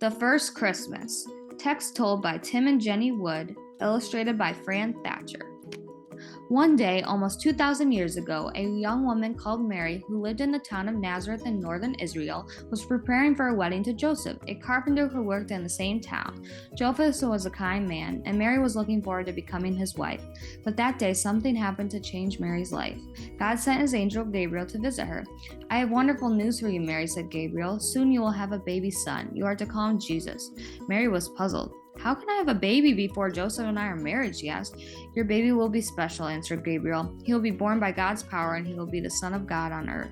The First Christmas. Text told by Tim and Jenny Wood, illustrated by Fran Thatcher. One day, almost 2,000 years ago, a young woman called Mary, who lived in the town of Nazareth in northern Israel, was preparing for a wedding to Joseph, a carpenter who worked in the same town. Joseph was a kind man, and Mary was looking forward to becoming his wife. But that day, something happened to change Mary's life. God sent his angel Gabriel to visit her. "I have wonderful news for you, Mary," said Gabriel. "Soon you will have a baby son. You are to call him Jesus." Mary was puzzled. "How can I have a baby before Joseph and I are married?" she asked. "Your baby will be special," answered Gabriel. "He will be born by God's power, and he will be the Son of God on earth."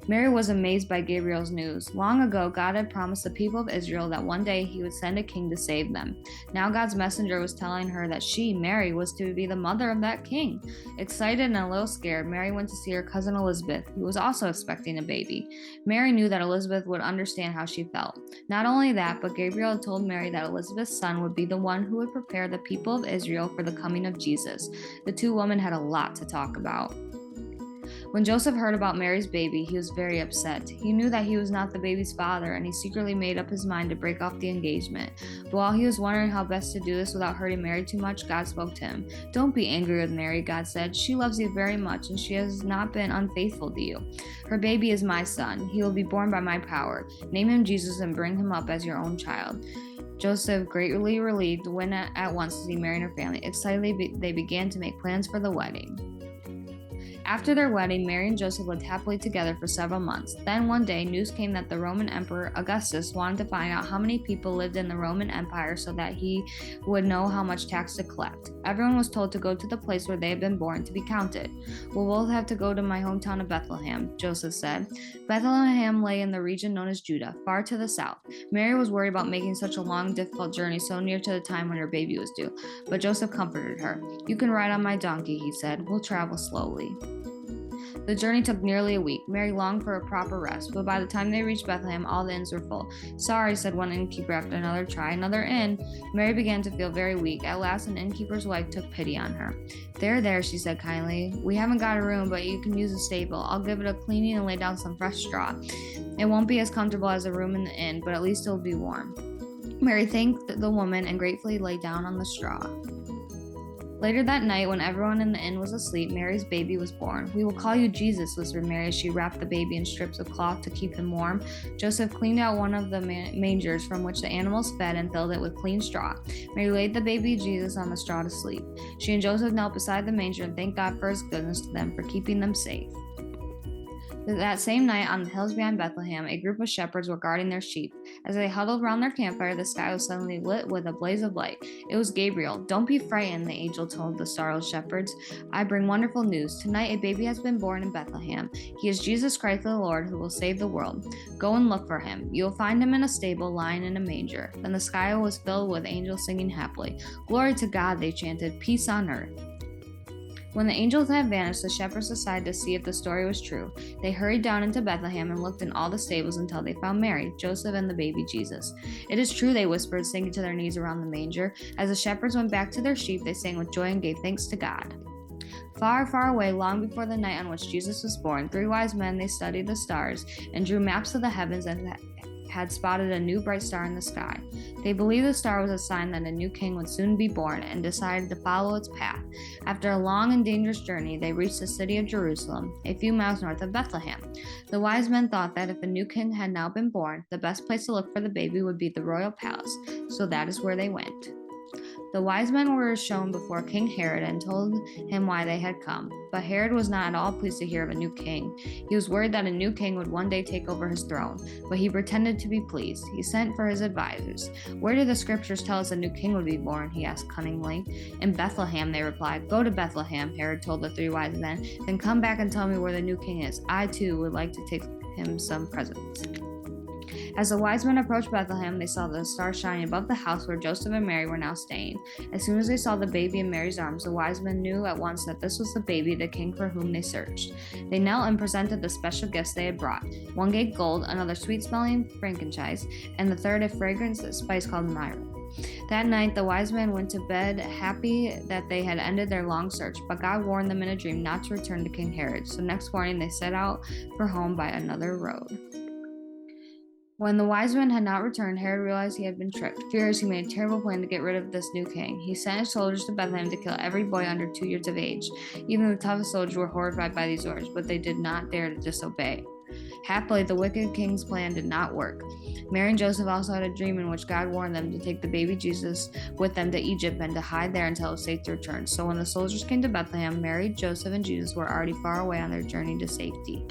Mary was amazed by Gabriel's news. Long ago, God had promised the people of Israel that one day he would send a king to save them. Now God's messenger was telling her that she, Mary, was to be the mother of that king. Excited and a little scared, Mary went to see her cousin Elizabeth, who was also expecting a baby. Mary knew that Elizabeth would understand how she felt. Not only that, but Gabriel had told Mary that Elizabeth's son would be the one who would prepare the people of Israel for the coming of Jesus. The two women had a lot to talk about. When Joseph heard about Mary's baby, he was very upset. He knew that he was not the baby's father, and he secretly made up his mind to break off the engagement. But while he was wondering how best to do this without hurting Mary too much, God spoke to him. "Don't be angry with Mary," God said. "She loves you very much, and she has not been unfaithful to you. Her baby is my son. He will be born by my power. Name him Jesus and bring him up as your own child." Joseph, greatly relieved, went at once to see Mary and her family. Excitedly, they began to make plans for the wedding. After their wedding, Mary and Joseph lived happily together for several months. Then one day, news came that the Roman Emperor Augustus wanted to find out how many people lived in the Roman Empire so that he would know how much tax to collect. Everyone was told to go to the place where they had been born to be counted. "We'll both have to go to my hometown of Bethlehem," Joseph said. Bethlehem lay in the region known as Judah, far to the south. Mary was worried about making such a long, difficult journey so near to the time when her baby was due, but Joseph comforted her. "You can ride on my donkey," he said. "We'll travel slowly." The journey took nearly a week. Mary longed for a proper rest, but by the time they reached Bethlehem, all the inns were full. "Sorry," said one innkeeper after another. "Try another inn." Mary began to feel very weak. At last, an innkeeper's wife took pity on her. There," she said kindly. "We haven't got a room, but you can use a stable. I'll give it a cleaning and lay down some fresh straw. It won't be as comfortable as a room in the inn, but at least it'll be warm." Mary thanked the woman and gratefully lay down on the straw. Later that night, when everyone in the inn was asleep, Mary's baby was born. "We will call you Jesus," whispered Mary as she wrapped the baby in strips of cloth to keep him warm. Joseph cleaned out one of the mangers from which the animals fed and filled it with clean straw. Mary laid the baby Jesus on the straw to sleep. She and Joseph knelt beside the manger and thanked God for his goodness to them, for keeping them safe. That same night, on the hills behind Bethlehem, a group of shepherds were guarding their sheep. As they huddled around their campfire, the sky was suddenly lit with a blaze of light. It was Gabriel. "Don't be frightened," the angel told the startled shepherds. "I bring wonderful news. Tonight a baby has been born in Bethlehem. He is Jesus Christ the Lord, who will save the world. Go and look for him. You will find him in a stable, lying in a manger." Then the sky was filled with angels singing happily. "Glory to God," they chanted, "peace on earth." When the angels had vanished, the shepherds decided to see if the story was true. They hurried down into Bethlehem and looked in all the stables until they found Mary, Joseph, and the baby Jesus. "It is true," they whispered, sinking to their knees around the manger. As the shepherds went back to their sheep, they sang with joy and gave thanks to God. Far, far away, long before the night on which Jesus was born, three wise men, they studied the stars and drew maps of the heavens and had spotted a new bright star in the sky. They believed the star was a sign that a new king would soon be born and decided to follow its path. After a long and dangerous journey, they reached the city of Jerusalem, a few miles north of Bethlehem. The wise men thought that if a new king had now been born, the best place to look for the baby would be the royal palace, so that is where they went. The wise men were shown before King Herod and told him why they had come. But Herod was not at all pleased to hear of a new king. He was worried that a new king would one day take over his throne, but he pretended to be pleased. He sent for his advisors. "Where do the scriptures tell us a new king would be born?" he asked cunningly. "In Bethlehem," they replied. "Go to Bethlehem," Herod told the three wise men. "Then come back and tell me where the new king is. I, too, would like to take him some presents." As the wise men approached Bethlehem, they saw the star shining above the house where Joseph and Mary were now staying. As soon as they saw the baby in Mary's arms, the wise men knew at once that this was the baby, the king for whom they searched. They knelt and presented the special gifts they had brought. One gave gold, another sweet-smelling frankincense, and the third a fragrant spice called myrrh. That night, the wise men went to bed happy that they had ended their long search, but God warned them in a dream not to return to King Herod. So next morning, they set out for home by another road. When the wise men had not returned, Herod realized he had been tricked. Furious, he made a terrible plan to get rid of this new king. He sent his soldiers to Bethlehem to kill every boy under 2 years of age. Even the toughest soldiers were horrified by these orders, but they did not dare to disobey. Happily, the wicked king's plan did not work. Mary and Joseph also had a dream in which God warned them to take the baby Jesus with them to Egypt and to hide there until it was safe to return. So when the soldiers came to Bethlehem, Mary, Joseph, and Jesus were already far away on their journey to safety.